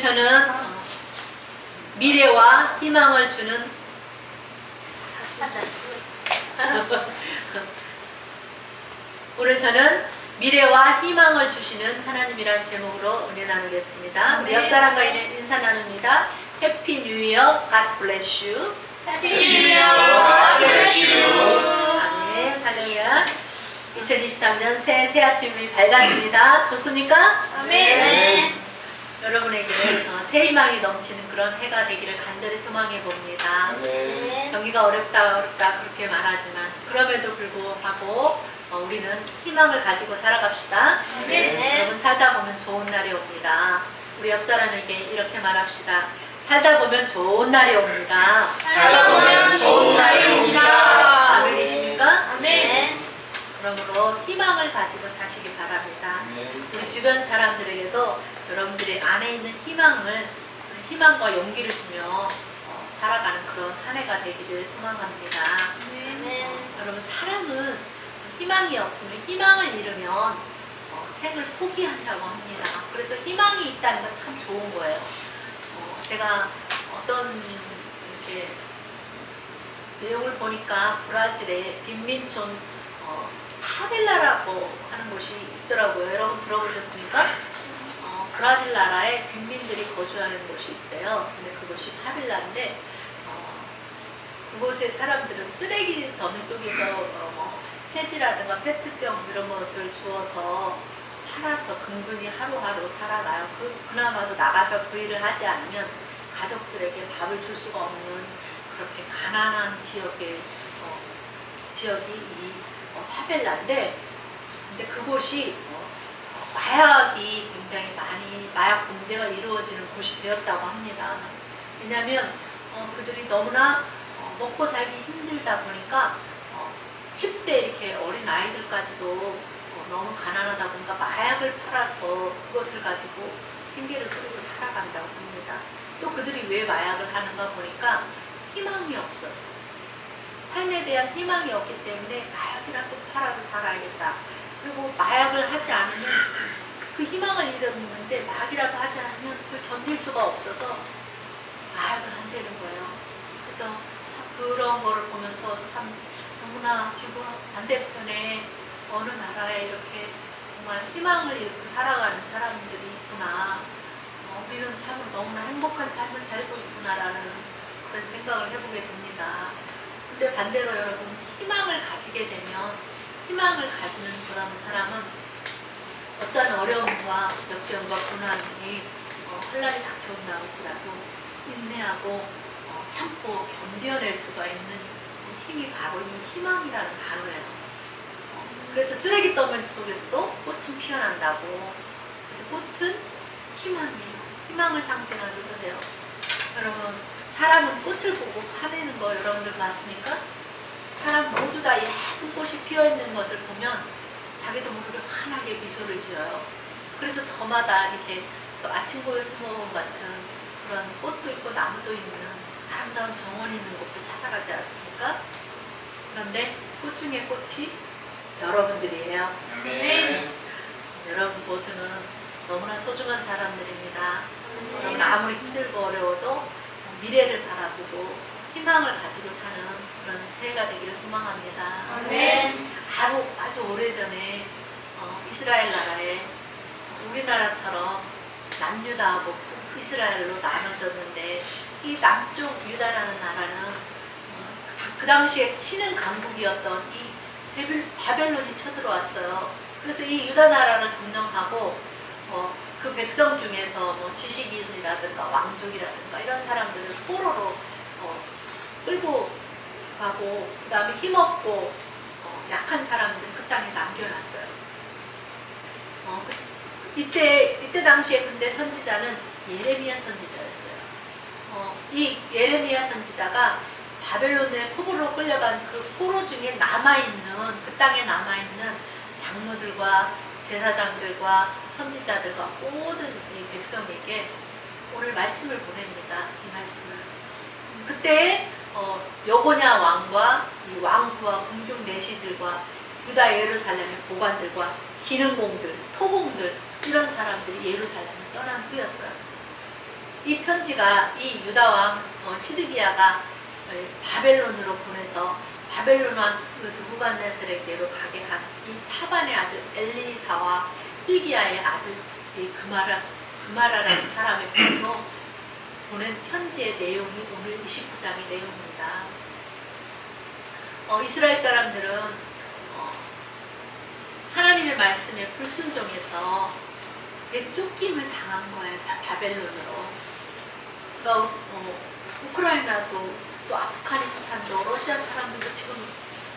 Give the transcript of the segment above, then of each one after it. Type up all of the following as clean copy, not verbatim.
저는 미래와 희망을 주는 오늘 저는 미래와 희망을 주시는 하나님이란 제목으로 은혜 나누겠습니다. 우리 옆 사람과 인사 나눕니다. 해피 뉴 이어, God bless you. 해피 뉴 이어, God bless you. 아멘, 할렐루야. 2023년 새 아침이 밝았습니다. 좋습니까? 아멘. 여러분에게 새 희망이 넘치는 그런 해가 되기를 간절히 소망해 봅니다. 경기가 어렵다 그렇게 말하지만 그럼에도 불구하고 우리는 희망을 가지고 살아갑시다. 여러분 살다 보면 좋은 날이 옵니다. 우리 옆 사람에게 이렇게 말합시다. 살다 보면 좋은 날이 옵니다. 살다 보면 좋은 날이 옵니다. 아멘이십니까? 아멘. 그러므로 희망을 가지고 사시기 바랍니다. 우리 주변 사람들에게도 여러분들이 안에 있는 희망과 용기를 주며 살아가는 그런 한 해가 되기를 소망합니다. 여러분 사람은 희망이 없으면 희망을 잃으면 생을 포기한다고 합니다. 그래서 희망이 있다는 건 참 좋은 거예요. 제가 어떤 이렇게 내용을 보니까 브라질의 빈민촌 파벨라라고 하는 곳이 있더라고요. 여러분 들어보셨습니까? 브라질 나라에 빈민들이 거주하는 곳이 있대요. 근데 그곳이 파벨라인데 그곳의 사람들은 쓰레기 더미 속에서 폐지라든가 페트병 이런 것을 주워서 팔아서 근근히 하루하루 살아가요. 그나마도 나가서 그 일을 하지 않으면 가족들에게 밥을 줄 수가 없는 그렇게 가난한 지역이 이 파벨라인데, 근데 그곳이 마약이 굉장히 마약 범죄가 이루어지는 곳이 되었다고 합니다. 왜냐하면 그들이 너무나 먹고 살기 힘들다 보니까 10대 이렇게 어린 아이들까지도 너무 가난하다 보니까 마약을 팔아서 그것을 가지고 생계를 꾸리고 살아간다고 합니다. 또 그들이 왜 마약을 하는가 보니까 희망이 없어서, 삶에 대한 희망이 없기 때문에 마약이라도 팔아서 살아야겠다. 그리고 마약을 하지 않으면 그 희망을 잃었는데 마약이라도 하지 않으면 그걸 견딜 수가 없어서 마약을 한다는 거예요. 그래서 참 그런 거를 보면서 참 너무나 지구 반대편에 어느 나라에 이렇게 정말 희망을 잃고 살아가는 사람들이 있구나. 우리는 참 너무나 행복한 삶을 살고 있구나라는 그런 생각을 해보게 됩니다. 근데 반대로 여러분 희망을 가지게 되면, 희망을 가지는 그런 사람은 어떤 어려움과 역경과 고난이 혼란이 닥쳐온다 할지라도 인내하고 참고 견뎌낼 수가 있는 힘이 바로 이 희망이라는 단어예요. 그래서 쓰레기 더미 속에서도 꽃은 피어난다고. 그래서 꽃은 희망이에요. 희망을 상징하기도 해요. 여러분 사람은 꽃을 보고 화내는 거 여러분들 봤습니까? 사람 모두 다 예쁜 꽃이 피어있는 것을 보면 자기도 모르게 환하게 미소를 지어요. 그래서 저마다 이렇게 저 아침고요 수목원 같은 그런 꽃도 있고 나무도 있는 아름다운 정원이 있는 곳을 찾아가지 않습니까? 그런데 꽃 중에 꽃이 여러분들이에요. 여러분 모두는 너무나 소중한 사람들입니다. 여러분 아무리 힘들고 어려워도 미래를 바라보고 희망을 가지고 사는 그런 새해가 되기를 소망합니다. 아주 오래전에 이스라엘 나라에 우리나라처럼 남유다하고 북이스라엘로 나눠졌는데, 이 남쪽 유다라는 나라는 그 당시에 신흥 강국이었던 이 바벨론이 쳐들어왔어요. 그래서 이 유다 나라를 점령하고 그 백성 중에서 지식인이라든가 왕족이라든가 이런 사람들을 포로로 끌고 가고, 그 다음에 힘없고 약한 사람들을 그 땅에 남겨놨어요. 이때 당시에 근데 선지자는 예레미야 선지자였어요. 이 예레미야 선지자가 바벨론의 포로로 끌려간 그 포로 중에 그 땅에 남아있는 장로들과 제사장들과 선지자들과 모든 이 백성에게 오늘 말씀을 보냅니다. 이 말씀을. 그때 여고냐 왕과 이 왕후와 궁중 내시들과 유다 예루살렘의 고관들과 기능공들, 토공들 이런 사람들이 예루살렘을 떠난 후였어요. 이 편지가 이 유다 왕 시드기야가 바벨론으로 보내서 바벨론 왕 느부갓네살에게로 가게 한 이 사반의 아들 엘리사와 hil기야의 아들 이 그마라라는 사람의 편으로 보낸 편지의 내용이 오늘 29장의 내용입니다. 이스라엘 사람들은 하나님의 말씀에 불순종해서 쫓김을 당한 거예요. 바벨론으로. 그러니까 우크라이나도 또 아프가니스탄도 러시아 사람들도 지금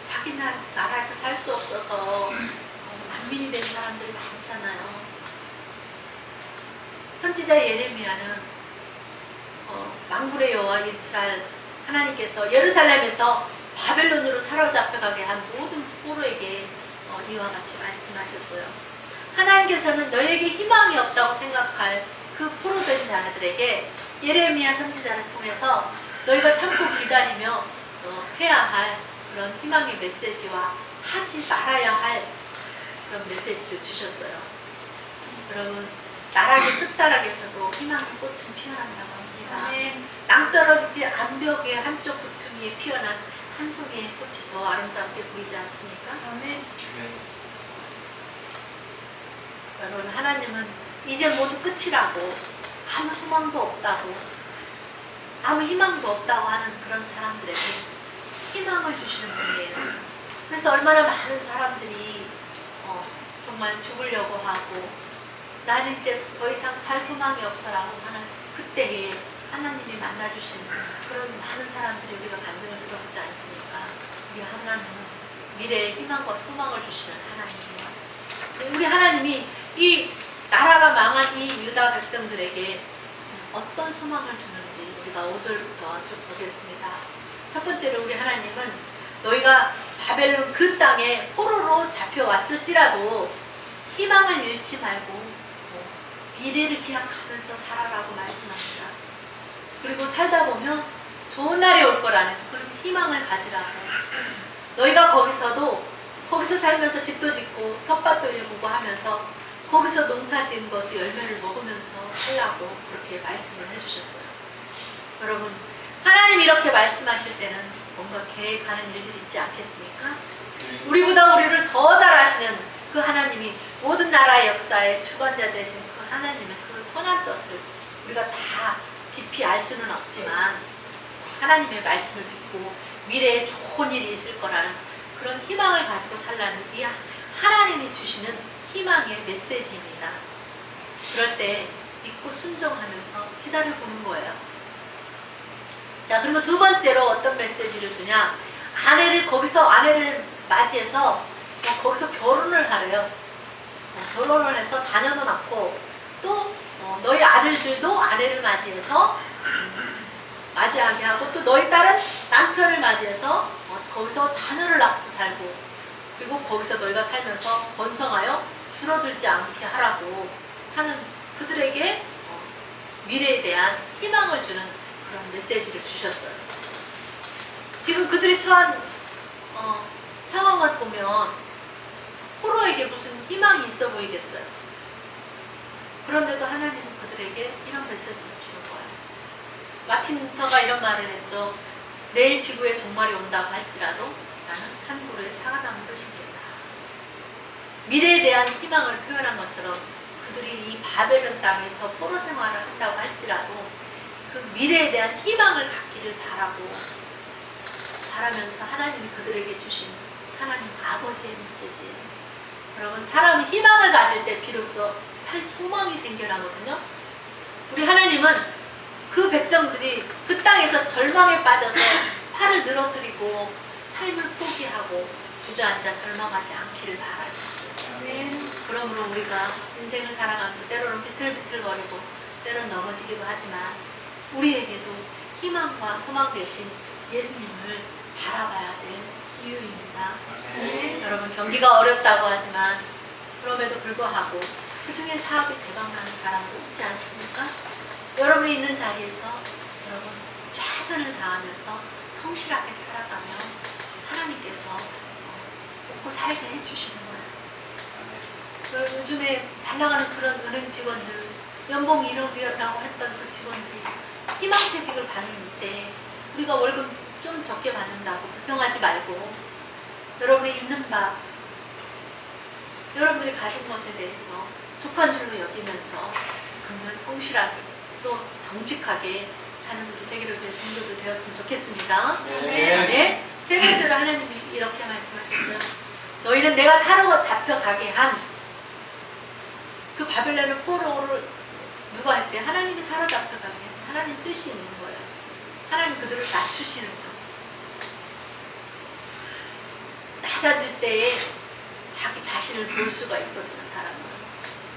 자기 나라에서 살 수 없어서 난민이 된 사람들이 많잖아요. 선지자 예레미야는 만군의 여호와 이스라엘 하나님께서 예루살렘에서 바벨론으로 사로잡혀가게 한 모든 포로에게 이와 같이 말씀하셨어요. 하나님께서는 너에게 희망이 없다고 생각할 그 포로된 자들에게 예레미야 선지자를 통해서 너희가 참고 기다리며 해야 할 그런 희망의 메시지와 하지 말아야 할 그런 메시지를 주셨어요. 여러분, 나락의 끝자락에서도 희망의 꽃은 피어난다고 합니다. 아멘. 낭떠러지지 암벽의 한쪽 구퉁이에 피어난 한 송이의 꽃이 더 아름답게 보이지 않습니까? 아멘. 여러분, 하나님은 이제 모두 끝이라고, 아무 소망도 없다고, 아무 희망도 없다고 하는 그런 사람들에게 희망을 주시는 분이에요. 그래서 얼마나 많은 사람들이 정말 죽으려고 하고 나는 이제 더 이상 살 소망이 없어라고 하는 그때에 하나님이 만나주시는 그런 많은 사람들이 우리가 간증을 들어보지 않습니까? 우리 하나님은 미래의 희망과 소망을 주시는 하나님이에요. 우리 하나님이 이 나라가 망한 이 유다 백성들에게 어떤 소망을 주는지 우리가 5절부터 쭉 보겠습니다. 첫 번째로 우리 하나님은 너희가 바벨론 그 땅에 포로로 잡혀왔을지라도 희망을 잃지 말고 미래를 기약하면서 살아라고 말씀합니다. 그리고 살다 보면 좋은 날이 올 거라는 그런 희망을 가지라고. 너희가 거기서 살면서 집도 짓고 텃밭도 일구고 하면서 거기서 농사 지은 것을 열매를 먹으면서 살라고 그렇게 말씀을 해주셨어요. 여러분, 하나님이 이렇게 말씀하실 때는 뭔가 계획하는 일들이 있지 않겠습니까? 우리보다 우리를 더 잘 아시는 그 하나님이 모든 나라의 역사의 주관자 되신 그 하나님의 그 선한 뜻을 우리가 다 깊이 알 수는 없지만 하나님의 말씀을 믿고 미래에 좋은 일이 있을 거라는 그런 희망을 가지고 살라는 이 하나님이 주시는 희망의 메시지입니다. 그럴 때 믿고 순종하면서 기다려보는 거예요. 자, 그리고 두 번째로 어떤 메시지를 주냐? 거기서 아내를 맞이해서 거기서 결혼을 하래요. 결혼을 해서 자녀도 낳고 또 너희 아들들도 아내를 맞이해서 맞이하게 하고 또 너희 딸은 남편을 맞이해서 거기서 자녀를 낳고 살고 그리고 거기서 너희가 살면서 번성하여 줄어들지 않게 하라고 하는 그들에게 미래에 대한 희망을 주는 그런 메시지를 주셨어요. 지금 그들이 처한 상황을 보면 포로에게 무슨 희망이 있어 보이겠어요. 그런데도 하나님은 그들에게 이런 메시지를 주는 거예요. 마틴 루터가 이런 말을 했죠. 내일 지구에 종말이 온다고 할지라도 나는 한 그루의 사과나무를 심겠다. 미래에 대한 희망을 표현한 것처럼 그들이 이 바벨론 땅에서 포로 생활을 한다고 할지라도 그 미래에 대한 희망을 갖기를 바라면서 하나님이 그들에게 주신 하나님 아버지의 메시지예요. 여러분, 사람이 희망을 가질 때 비로소 살 소망이 생겨나거든요. 우리 하나님은 그 백성들이 그 땅에서 절망에 빠져서 팔을 늘어뜨리고 삶을 포기하고 주저앉아 절망하지 않기를 바라셨어요. 아멘. 그러므로 우리가 인생을 살아가면서 때로는 비틀비틀거리고 때로는 넘어지기도 하지만 우리에게도 희망과 소망 대신 예수님을 바라봐야 될 이유입니다. 여러분, 경기가 어렵다고 하지만 그럼에도 불구하고 그 중에 사업이 대박나는 사람도 있지 않습니까? 여러분이 있는 자리에서 여러분 최선을 다하면서 성실하게 살아가면 하나님께서 먹고 살게 해주시는 거예요. 요즘에 잘 나가는 그런 은행 직원들 연봉 1억이라고 했던 그 직원들이 희망퇴직을 받는데 우리가 월급 좀 적게 받는다고 불평하지 말고 여러분이 있는 바 여러분들이 가진 것에 대해서 족한 줄로 여기면서 정말 성실하게 또 정직하게 사는 우리 세계를 위해 성도들 되었으면 좋겠습니다. 네. 세 번째로 하나님이 이렇게 말씀하셨어요. 너희는 내가 사로잡혀가게 한 그 바벨론의 포로를 누가 했대? 하나님이 사로잡혀가게 한 하나님 뜻이 있는 거예요. 하나님 그들을 낮추시는 거예요. 낮아질 때에 자기 자신을 볼 수가 있거든요, 사람은.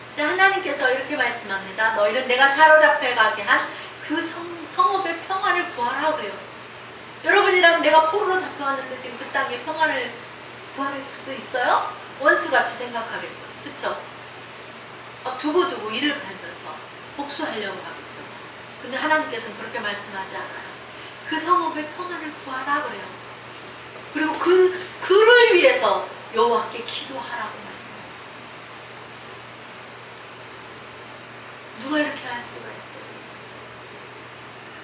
근데 하나님께서 이렇게 말씀합니다. 너희는 내가 사로잡혀가게 한 그 성읍의 평안을 구하라 그래요. 여러분이랑 내가 포로로 잡혀왔는데 지금 그 땅에 평안을 구할 수 있어요? 원수같이 생각하겠죠. 그쵸? 두고두고 이를 갈면서 복수하려고 하겠죠. 근데 하나님께서는 그렇게 말씀하지 않아요. 그 성읍의 평안을 구하라 그래요. 그리고 그를 위해서 여호와께 기도하라고 말씀하세요. 누가 이렇게 할 수가 있어요?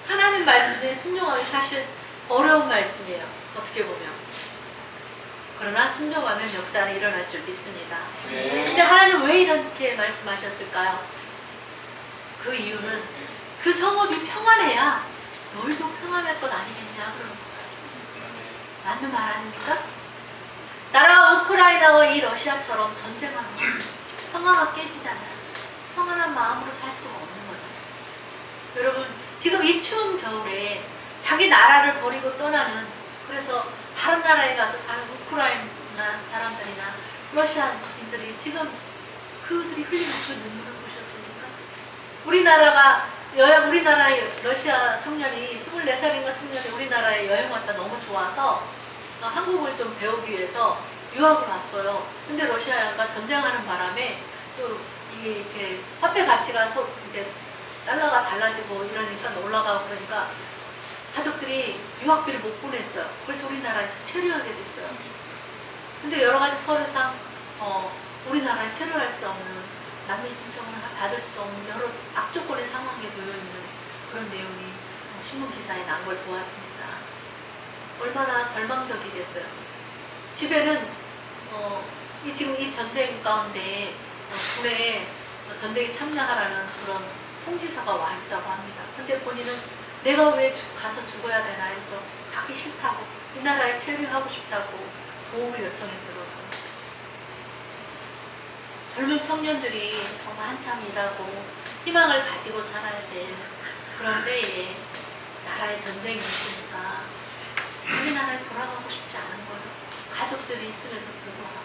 하나님 말씀에 순종하기 사실 어려운 말씀이에요. 어떻게 보면. 그러나 순종하면 역사는 일어날 줄 믿습니다. 근데 하나님 왜 이렇게 말씀하셨을까요? 그 이유는 그 성읍이 평안해야 너희도 평안할 것 아니겠냐 그러는 거예요. 맞는 말 아닙니까? 나라가 우크라이나와 이 러시아처럼 전쟁하면 평화가 깨지잖아요. 평안한 마음으로 살 수가 없는 거잖아요. 여러분 지금 이 추운 겨울에 자기 나라를 버리고 떠나는 그래서 다른 나라에 가서 사는 우크라이나 사람들이나 러시아인들이 지금 그들이 흘리는 그 눈물을 보셨습니까? 우리나라의 러시아 청년이 24살인가 청년이 우리나라에 여행 왔다 너무 좋아서 한국을 좀 배우기 위해서 유학을 왔어요. 근데 러시아가 전쟁하는 바람에 또 이게 이렇게 화폐 가치가 이제 달러가 달라지고 이러니까 올라가고 그러니까 가족들이 유학비를 못 보냈어요. 그래서 우리나라에서 체류하게 됐어요. 근데 여러 가지 서류상 우리나라에 체류할 수 없는 난민 신청을 받을 수도 없는 여러 악조건의 상황에 놓여 있는 그런 내용이 신문 기사에 난 걸 보았습니다. 얼마나 절망적이겠어요. 집에는 지금 이 전쟁 가운데 군에 전쟁에 참여하라는 그런 통지서가 와 있다고 합니다. 근데 본인은 내가 왜 가서 죽어야 되나 해서 가기 싫다고 이 나라에 체류하고 싶다고 도움을 요청했더라고요. 젊은 청년들이 정말 한참 일하고 희망을 가지고 살아야 될 그런 때에 나라에 전쟁이 있으니까 자기 나라에 돌아가고 싶지 않은 거예요. 가족들이 있음에도 불구하고.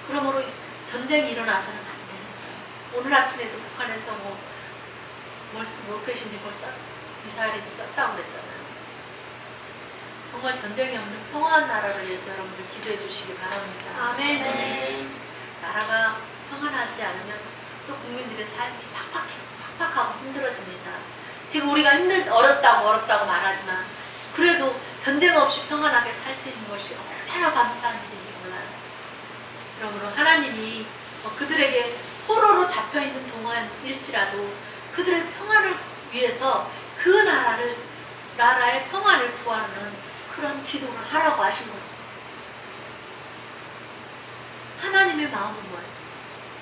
그러므로 전쟁이 일어나서는 안 되는 거예요. 오늘 아침에도 북한에서 로켓인지 미사일인지 쐈다고 그랬잖아요. 정말 전쟁이 없는 평화한 나라를 위해서 여러분들 기도해 주시기 바랍니다. 아멘. 나라가 평안하지 않으면 또 국민들의 삶이 팍팍하고 힘들어집니다. 지금 우리가 어렵다고 말하지만 그래도 전쟁 없이 평안하게 살 수 있는 것이 얼마나 감사한 일인지 몰라요. 그러므로 하나님이 그들에게 포로로 잡혀있는 동안일지라도 그들의 평안을 위해서 그 나라의 평안을 구하는 그런 기도를 하라고 하신 거죠. 하나님의 마음은 뭐예요?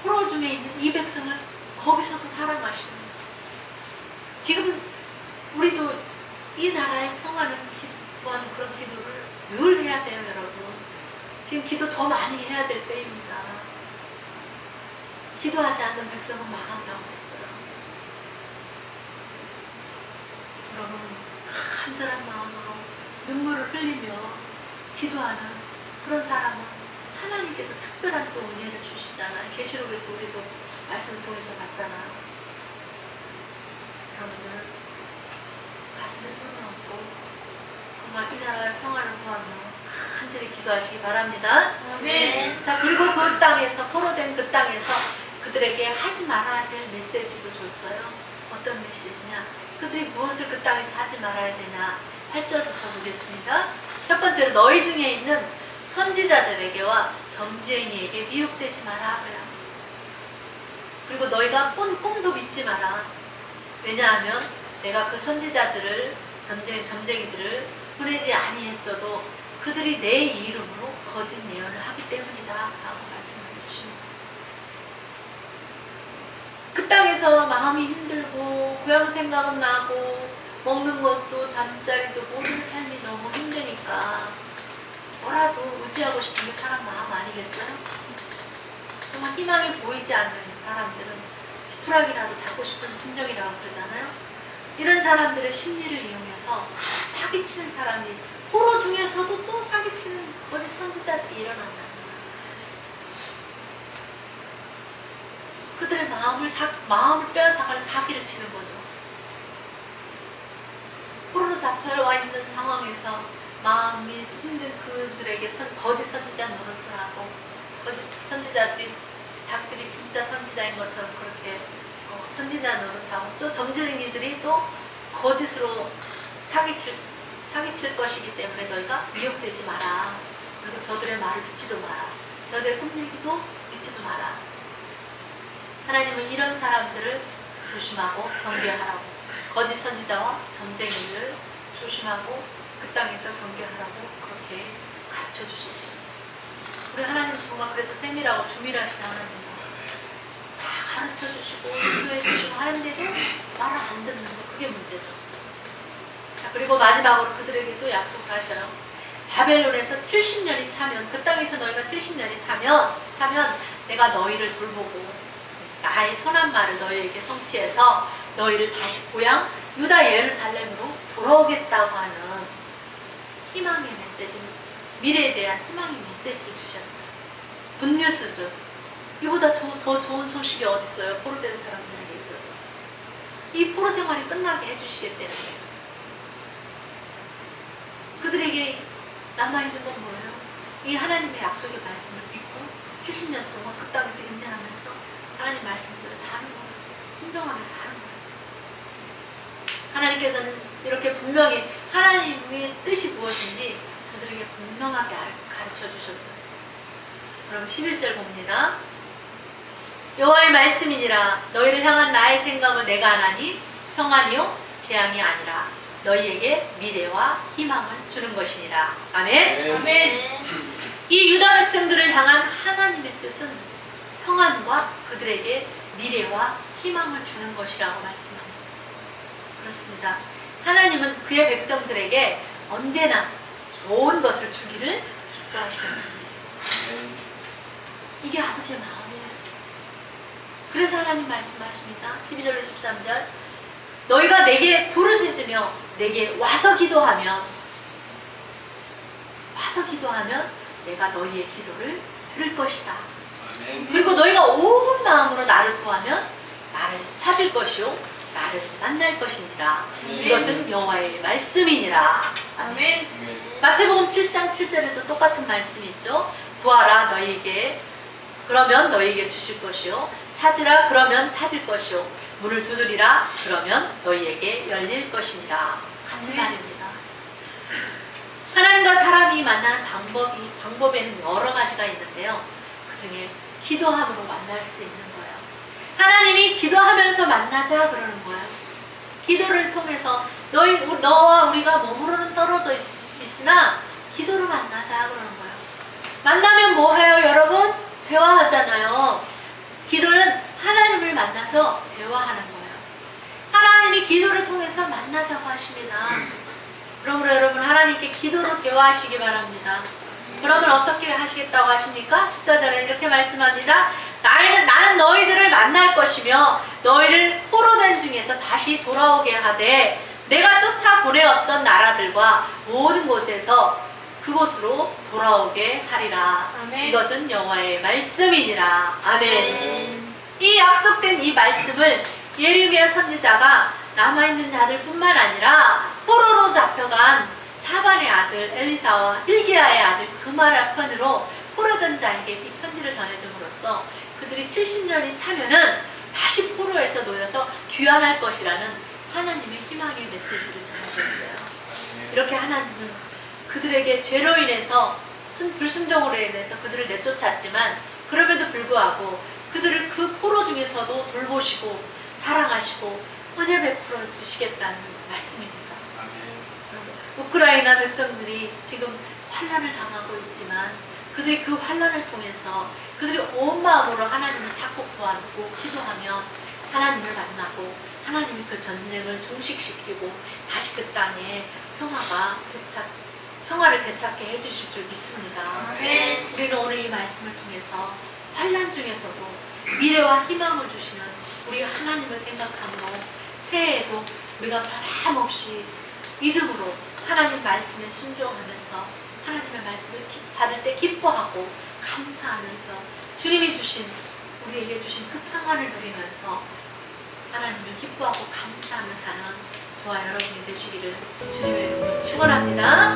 포로 중에 있는 이 백성을 거기서도 사랑하시는 거예요. 지금 우리도 이 나라의 평안을 구하는 그런 기도를 늘 해야 돼요, 여러분. 지금 기도 더 많이 해야 될 때입니다. 기도하지 않는 백성은 망한다고 했어요. 여러분, 간절한 마음으로 눈물을 흘리며 기도하는 그런 사람은 하나님께서 특별한 또 은혜를 주시잖아요. 계시록에서 우리도 말씀을 통해서 봤잖아요. 여러분들 가슴에 손을 얹고 정말 이 나라의 평안을 구하며 간절히 기도하시기 바랍니다. 아멘. 자, 그리고 그 땅에서 포로된 그 땅에서 그들에게 하지 말아야 될 메시지도 줬어요. 어떤 메시지냐? 그들이 무엇을 그 땅에서 하지 말아야 되냐? 8절부터 보겠습니다. 첫 번째로 너희 중에 있는 선지자들에게와 점지행이에게 미혹되지 마라. 그리고 너희가 꿈도 믿지 마라. 왜냐하면 내가 그 선지자들을 점쟁이들을 보내지 아니했어도 그들이 내 이름으로 거짓 예언을 하기 때문이다 라고 말씀을 주십니다. 그 땅에서 마음이 힘들고 고향 생각은 나고 먹는 것도 잠자리도 모든 삶이 너무 힘드니까 뭐라도 의지하고 싶은 게 사람 마음 아니겠어요? 정말 희망이 보이지 않는 사람들은 지푸라기라도 잡고 싶은 심정이라고 그러잖아요. 이런 사람들의 심리를 이용해서 사기치는 사람이 포로 중에서도 또 사기치는 거짓 선지자들이 일어난다는 거예요. 그들의 마음을 빼앗아가는 사기를 치는 거죠. 포로로 잡혀와 있는 상황에서 마음이 힘든 그들에게 거짓 선지자 노릇을 하고 거짓 선지자들이 자기들이 진짜 선지자인 것처럼 그렇게 선지자 노릇하고 또 점쟁이들이 또 거짓으로 사기칠 것이기 때문에 너희가 미혹되지 마라. 그리고 저들의 말을 믿지도 마라. 저들의 꿈얘기도 믿지도 마라. 하나님은 이런 사람들을 조심하고 경계하라고, 거짓 선지자와 점쟁이를 조심하고 그 땅에서 경계하라고 그렇게 가르쳐 주셨어요. 우리 하나님 정말 그래서 세밀하고 주밀하신 하나님이에요. 다 가르쳐 주시고 인도해 주시고 하는데도 말을 안 듣는 거, 그게 문제죠. 자, 그리고 마지막으로 그들에게도 약속을 하셔요. 바벨론에서 70년이 차면, 그 땅에서 너희가 70년이 차면 내가 너희를 돌보고 나의 선한 말을 너희에게 성취해서 너희를 다시 고향 유다 예루살렘으로 돌아오겠다고 하는 희망의 메시지, 미래에 대한 희망의 메시지를 주셨어요. 굿뉴스죠. 이보다 더 좋은 소식이 어디 있어요? 포로된 사람들에게 있어서. 이 포로 생활이 끝나게 해주시겠다는 거예요. 그들에게 남아있는 건 뭐예요? 이 하나님의 약속의 말씀을 믿고 70년 동안 그 땅에서 인내하면서 하나님 말씀대로 사는 거예요. 순종하며 사는 거예요. 하나님께서는 이렇게 분명히 하나님의 뜻이 무엇인지 저들에게 분명하게 가르쳐 주셨어요. 그럼 11절 봅니다. 여호와의 말씀이니라. 너희를 향한 나의 생각을 내가 하나니 평안이요 재앙이 아니라 너희에게 미래와 희망을 주는 것이니라. 아멘. 아멘. 이 유다 백성들을 향한 하나님의 뜻은 평안과 그들에게 미래와 희망을 주는 것이라고 말씀합니다. 그렇습니다. 하나님은 그의 백성들에게 언제나 좋은 것을 주기를 기뻐하시는 분이에요. 이게 아버지의 마음이에요. 그래서 하나님 말씀하십니다. 12절로 13절. 너희가 내게 부르짖으며 내게 와서 기도하면 내가 너희의 기도를 들을 것이다. 그리고 너희가 온 마음으로 나를 구하면 나를 찾을 것이요 나를 만날 것이니라. 이것은 여호와의 말씀이니라. 아멘. 마태복음 7장 7절에도 똑같은 말씀이 있죠. 구하라 너희에게 그러면 너희에게 주실 것이요 찾으라 그러면 찾을 것이요 문을 두드리라 그러면 너희에게 열릴 것이니라. 같은 말입니다. 하나님과 사람이 만나는 방법에는 여러 가지가 있는데요. 그 중에 기도함으로 만날 수 있는 거예요. 하나님이 기도하면서 만나자 그러는 거예요. 기도를 통해서 너와 우리가 몸으로는 떨어져 있으나 기도로 만나자 그러는 거예요. 만나면 뭐 해요, 여러분? 대화하잖아요. 기도는 하나님을 만나서 대화하는 거예요. 하나님이 기도를 통해서 만나자고 하십니다. 그러므로 여러분 하나님께 기도로 대화하시기 바랍니다. 그러면 어떻게 하시겠다고 하십니까? 14절에 이렇게 말씀합니다. 나는 너희들을 만날 것이며 너희를 포로된 중에서 다시 돌아오게 하되 내가 쫓아 보내었던 나라들과 모든 곳에서 그곳으로 돌아오게 하리라. 아멘. 이것은 여호와의 말씀이니라. 아멘. 이 약속된 이 말씀을 예레미야 선지자가 남아있는 자들뿐만 아니라 포로로 잡혀간 사반의 아들 엘리사와 hil기야의 아들 그마라 편으로 포로된 자에게 이 편지를 전해줌으로써 그들이 70년이 차면은 다시 포로에서 놓여서 귀환할 것이라는 하나님의 희망의 메시지를 전해줬어요. 이렇게 하나님은 그들에게 죄로 인해서 불순종으로 인해서 그들을 내쫓았지만 그럼에도 불구하고 그들을 그 포로 중에서도 돌보시고 사랑하시고 은혜 베풀어 주시겠다는 말씀입니다. 우크라이나 백성들이 지금 환난을 당하고 있지만 그들이 그 환난을 통해서 그들이 온 마음으로 하나님을 찾고 구하고 기도하면 하나님을 만나고 하나님이 그 전쟁을 종식시키고 다시 그 땅에 평화를 되찾게 해주실 줄 믿습니다. 아멘. 우리는 오늘 이 말씀을 통해서 환난 중에서도 미래와 희망을 주시는 우리 하나님을 생각함으로 새해에도 우리가 변함없이 믿음으로 하나님 말씀에 순종하면서 하나님의 말씀을 받을 때 기뻐하고 감사하면서 주님이 주신 우리에게 주신 그 평안을 누리면서 하나님을 기뻐하고 감사하며 사는 저와 여러분이 되시기를 주님의 이름으로 축원합니다.